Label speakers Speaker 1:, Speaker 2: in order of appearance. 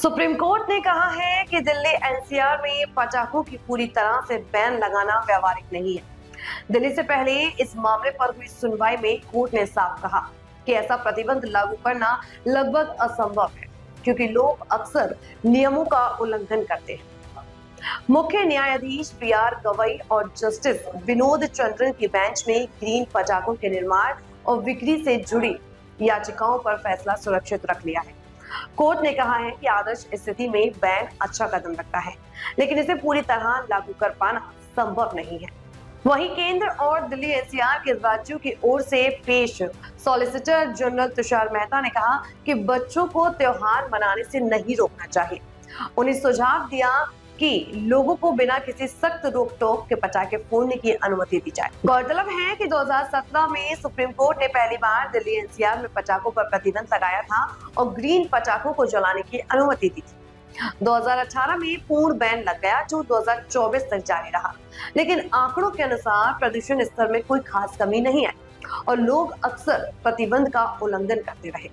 Speaker 1: Supreme court ने कहा है कि दिल्ली एनसीआर में पटाखों की पूरी तरह से बैन लगाना व्यावहारिक नहीं है। दिल्ली से पहले इस मामले पर हुई सुनवाई में कोर्ट ने साफ कहा कि ऐसा प्रतिबंध लागू करना लगभग असंभव है, क्योंकि लोग अक्सर नियमों का उल्लंघन करते हैं। मुख्य न्यायाधीश बी.आर. गवई और जस्टिस विनोद चंद्रन की बेंच ने ग्रीन पटाखों के निर्माण और बिक्री से जुड़ी याचिकाओं पर फैसला सुरक्षित रख लिया है। कोर्ट ने कहा है कि आदर्श स्थिति में बैन अच्छा कदम रखता है, लेकिन इसे पूरी तरह लागू कर पाना संभव नहीं है। वहीं केंद्र और दिल्ली एनसीआर के राज्यों की ओर से पेश सॉलिसिटर जनरल तुषार मेहता ने कहा कि बच्चों को त्योहार मनाने से नहीं रोकना चाहिए। उन्हें सुझाव दिया कि लोगों को बिना किसी सख्त रोक टोक के पटाखे फोड़ने की अनुमति दी जाए। गौरतलब है कि 2017 में सुप्रीम कोर्ट ने पहली बार दिल्ली एनसीआर में पटाखों पर प्रतिबंध लगाया था और ग्रीन पटाखों को जलाने की अनुमति दी थी। 2018 में पूर्ण बैन लग गया, जो 2024 तक जारी रहा, लेकिन आंकड़ों के अनुसार प्रदूषण स्तर में कोई खास कमी नहीं आई और लोग अक्सर प्रतिबंध का उल्लंघन करते रहे।